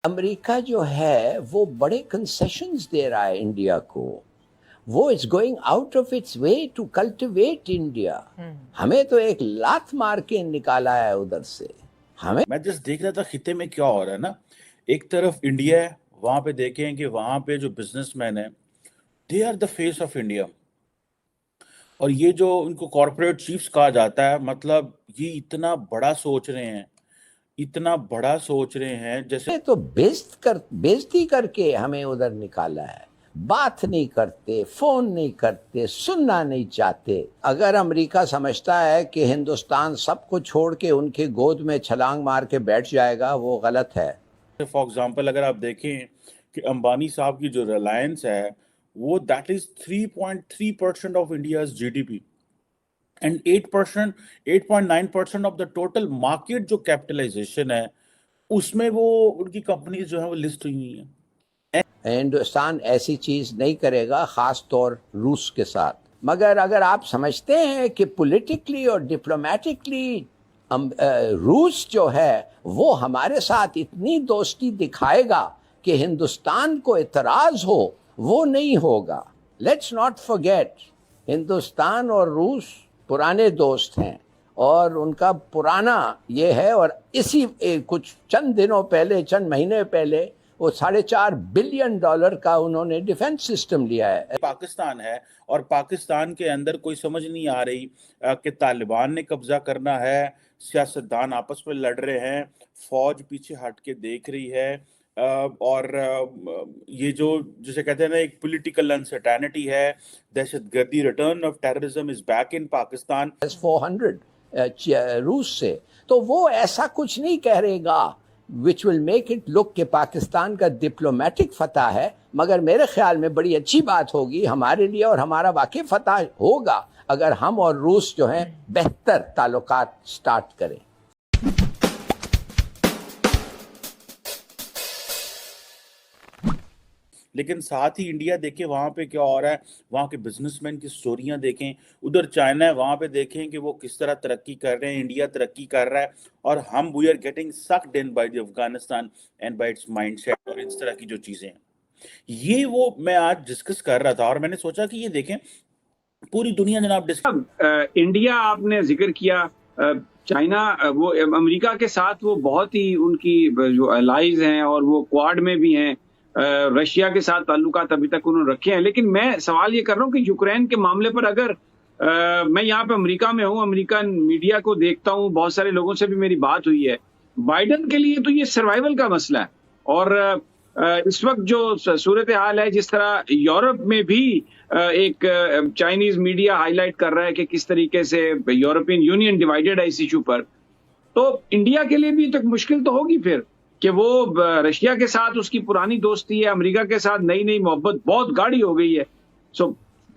America जो है वो बड़े कंसेशंस दे रहा है इंडिया को। वो is going out of its way to cultivate India. हमें तो एक लात मार के निकाला है उधर से। मैं जस्ट देख रहा था खिते में क्या हो रहा है ना। एक तरफ इंडिया है, वहां पे देखें कि वहां पे जो बिजनेसमैन है, they are the face of India. और ये जो उनको कॉरपोरेट चीफ्स कहा जाता है, मतलब ये इतना बड़ा सोच रहे हैं, इतना बड़ा सोच रहे हैं जैसे तो बेइज्जती करके हमें उधर निकाला है। बात नहीं करते, फोन नहीं करते, सुनना नहीं चाहते। अगर अमेरिका समझता है कि हिंदुस्तान सबको छोड़ के उनके गोद में छलांग मार के बैठ जाएगा, वो गलत है। फॉर एग्जांपल अगर आप देखें कि अंबानी साहब की जो रिलायंस है, वो that is 3.3% of India's GDP and 8%, 8.9% of the total market जो कैपिटलाइजेशन है, उसमें वो उनकी कंपनीज जो है वो लिस्ट हुई हैं। हिंदुस्तान ऐसी चीज नहीं करेगा, खास तौर रूस के साथ। मगर अगर आप समझते हैं कि पॉलिटिकली और डिप्लोमेटिकली रूस जो है वो हमारे साथ इतनी दोस्ती दिखाएगा कि हिंदुस्तान को इतराज हो, वो नहीं होगा। लेट्स नॉट फॉरगेट, हिंदुस्तान और रूस पुराने दोस्त हैं और उनका पुराना ये है। और इसी कुछ चंद दिनों पहले, चंद महीने पहले, वो $4.5 बिलियन का उन्होंने डिफेंस सिस्टम लिया है। पाकिस्तान है और पाकिस्तान के अंदर कोई समझ नहीं आ रही कि तालिबान ने कब्जा करना है, सियासतदान आपस में लड़ रहे हैं, फौज पीछे हट के देख रही है। और ये जो जिसे कहते हैं ना, एक पॉलिटिकल अनसर्टेनिटी है, दहशतगर्दी, return of terrorism is back in Pakistan. 400 रूस से, तो वो ऐसा कुछ नहीं कह रहेगा which will make it look कि पाकिस्तान का डिप्लोमेटिक फतह है। मगर मेरे ख्याल में बड़ी अच्छी बात होगी हमारे लिए, और हमारा वाकई फतह होगा अगर हम और रूस जो हैं बेहतर ताल्लुकात स्टार्ट करें। लेकिन साथ ही इंडिया देखें वहां पे क्या हो रहा है, वहां के बिजनेसमैन की स्टोरियां देखें। उधर चाइना है, वहां पे देखें कि वो किस तरह तरक्की कर रहे हैं, इंडिया तरक्की कर रहा है, और हम we are getting sucked in by the Afghanistan and by its mindset और इस तरह की जो चीजें हैं। ये वो मैं आज डिस्कस कर रहा था और मैंने सोचा कि ये देखें पूरी दुनिया जनाब इंडिया आपने जिक्र किया, चाइना, वो अमेरिका के साथ वो बहुत ही उनकी जो अलाइज हैं और वो क्वाड में भी हैं। रशिया के साथ ताल्लुकात अभी तक उन्होंने रखे हैं। लेकिन मैं सवाल ये कर रहा हूँ कि यूक्रेन के मामले पर अगर मैं यहाँ पे अमेरिका में हूँ, अमेरिकन मीडिया को देखता हूँ, बहुत सारे लोगों से भी मेरी बात हुई है, बाइडन के लिए तो ये सर्वाइवल का मसला है। और इस वक्त जो सूरत हाल है, जिस तरह यूरोप में भी एक चाइनीज मीडिया हाईलाइट कर रहा है कि किस तरीके से यूरोपियन यूनियन डिवाइडेड है इस इशू पर, तो इंडिया के लिए भी तो मुश्किल तो होगी फिर कि वो रशिया के साथ उसकी पुरानी दोस्ती है, अमेरिका के साथ नई नई मोहब्बत बहुत गाढ़ी हो गई है। So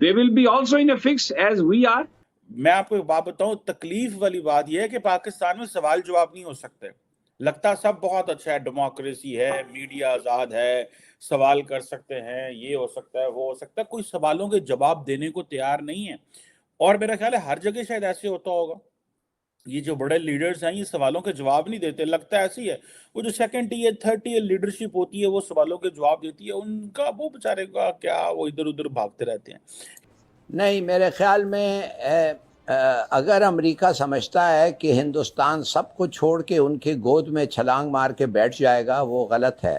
they will be also in a fix as we are. मैं आपको एक बात बताऊं, तकलीफ वाली बात यह है कि पाकिस्तान में सवाल जवाब नहीं हो सकते। लगता सब बहुत अच्छा है, डेमोक्रेसी है, मीडिया आजाद है, सवाल कर सकते हैं, ये हो सकता है, वो हो सकता है, कोई सवालों के जवाब देने को तैयार नहीं है। और मेरा ख्याल है हर जगह शायद ऐसे होता होगा। ये जो बड़े लीडर्स हैं ये सवालों के जवाब नहीं देते, लगता है ऐसी है। वो जो second year third year leadership होती है वो सवालों के जवाब देती है, उनका वो बेचारे का क्या, वो इधर उधर भागते रहते हैं। नहीं, मेरे ख्याल में अगर अमेरिका समझता है कि हिंदुस्तान सबको छोड़ के उनके गोद में छलांग मार के बैठ जाएगा, वो गलत है।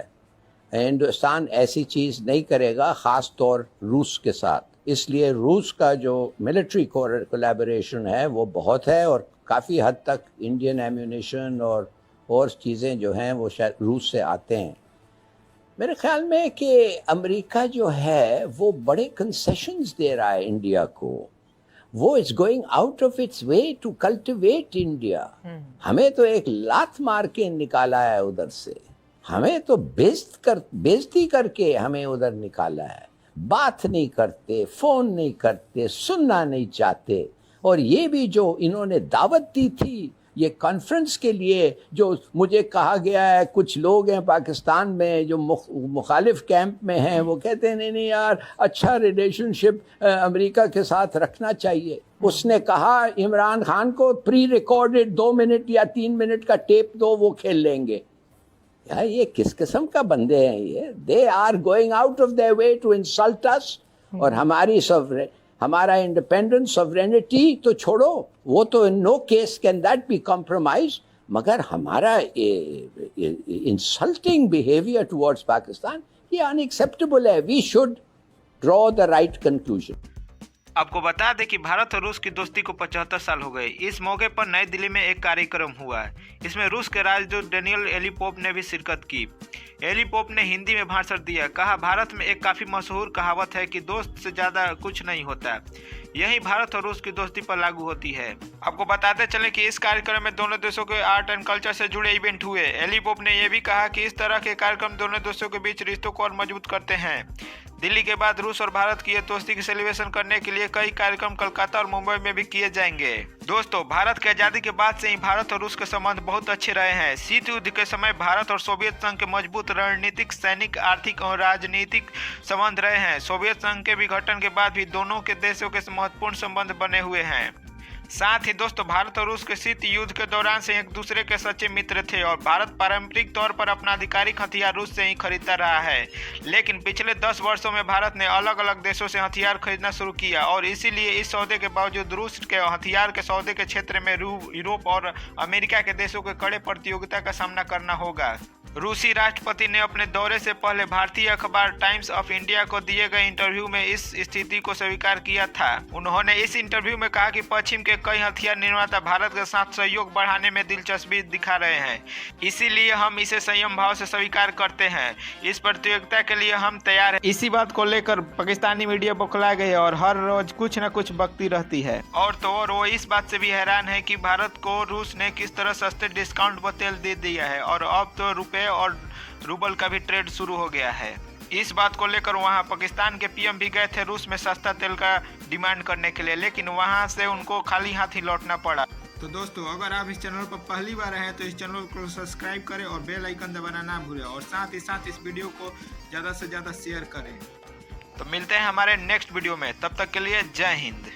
हिंदुस्तान ऐसी चीज़ नहीं करेगा, ख़ास तौर रूस के साथ। इसलिए रूस का जो मिलिट्री कोलैबोरेशन है वो बहुत है, और काफ़ी हद तक इंडियन एम्यूनिशन और चीज़ें जो हैं वो शायद रूस से आते हैं। मेरे ख्याल में कि अमेरिका जो है वो बड़े कंसेशंस दे रहा है इंडिया को। वो is going out of its way to cultivate India. हमें तो एक लात मार के निकाला है उधर से। हमें तो बेइज्जती करके हमें उधर निकाला है। बात नहीं करते, फोन नहीं करते, सुनना नहीं चाहते। और ये भी जो इन्होंने दावत दी थी ये कॉन्फ्रेंस के लिए, जो मुझे कहा गया है, कुछ लोग हैं पाकिस्तान में जो मुखालिफ कैंप में हैं, वो कहते हैं नहीं नहीं यार, अच्छा रिलेशनशिप अमेरिका के साथ रखना चाहिए। उसने कहा इमरान खान को प्री रिकॉर्डेड 2 मिनट या 3 मिनट का टेप दो, वो खेल लेंगे। ये किस किस्म का बंदे हैं ये? They are going out of their way to insult us. और हमारा इंडिपेंडेंट सॉवरेनिटी तो छोड़ो, वो तो in no case can that be compromise, मगर हमारा इंसल्टिंग बिहेवियर टुवर्ड्स पाकिस्तान ये अनएक्सेप्टेबल है। We should draw the right conclusion. आपको बता दें कि भारत और रूस की दोस्ती को 75 साल हो गए। इस मौके पर नई दिल्ली में एक कार्यक्रम हुआ है। इसमें रूस के राजदूत डेनियल एलिपोव ने भी शिरकत की। एलिपोव ने हिंदी में भाषण दिया। कहा, भारत में एक काफ़ी मशहूर कहावत है कि दोस्त से ज़्यादा कुछ नहीं होता। यही भारत और रूस की दोस्ती पर लागू होती है। आपको बताते चले कि इस कार्यक्रम में दोनों देशों के आर्ट एंड कल्चर से जुड़े इवेंट हुए। एलिपोव ने यह भी कहा कि इस तरह के कार्यक्रम दोनों देशों के बीच रिश्तों को और मजबूत करते हैं। दिल्ली के बाद रूस और भारत की ये दोस्ती की सेलिब्रेशन करने के लिए कई कार्यक्रम कोलकाता और मुंबई में भी किए जाएंगे। दोस्तों, भारत की आज़ादी के बाद से ही भारत और रूस के संबंध बहुत अच्छे रहे हैं। शीत युद्ध के समय भारत और सोवियत संघ के मजबूत रणनीतिक, सैनिक, आर्थिक और राजनीतिक संबंध रहे हैं। सोवियत संघ के विघटन के बाद भी दोनों के देशों के महत्वपूर्ण संबंध बने हुए हैं। साथ ही दोस्तों, भारत और रूस के शीत युद्ध के दौरान से एक दूसरे के सच्चे मित्र थे और भारत पारंपरिक तौर पर अपना आधिकारिक हथियार रूस से ही खरीदता रहा है। लेकिन पिछले 10 वर्षों में भारत ने अलग अलग देशों से हथियार खरीदना शुरू किया और इसीलिए इस सौदे के बावजूद रूस के हथियार के सौदे के क्षेत्र में यूरोप और अमेरिका के देशों के कड़े प्रतियोगिता का सामना करना होगा। रूसी राष्ट्रपति ने अपने दौरे से पहले भारतीय अखबार टाइम्स ऑफ इंडिया को दिए गए इंटरव्यू में इस स्थिति को स्वीकार किया था। उन्होंने इस इंटरव्यू में कहा कि पश्चिम के कई हथियार निर्माता भारत के साथ सहयोग बढ़ाने में दिलचस्पी दिखा रहे हैं, इसीलिए हम इसे संयम भाव से स्वीकार करते हैं। इस प्रतियोगिता के लिए हम तैयार हैं। इसी बात को लेकर पाकिस्तानी मीडिया बौखला गई और हर रोज कुछ न कुछ बकती रहती है। और तो और वो इस बात से भी हैरान है कि भारत को रूस ने किस तरह सस्ते डिस्काउंट पर तेल दे दिया है और अब तो रुपए और रूबल का भी ट्रेड शुरू हो गया है। इस बात को लेकर वहां पाकिस्तान के पीएम भी गए थे रूस में सस्ता तेल का डिमांड करने के लिए, लेकिन वहां से उनको खाली हाथ ही लौटना पड़ा। तो दोस्तों, अगर आप इस चैनल पर पहली बार हैं तो इस चैनल को सब्सक्राइब करें और बेल आइकन दबाना ना भूलें और साथ ही साथ इस वीडियो को ज़्यादा से ज़्यादा शेयर करें। तो मिलते हैं हमारे नेक्स्ट वीडियो में, तब तक के लिए जय हिंद।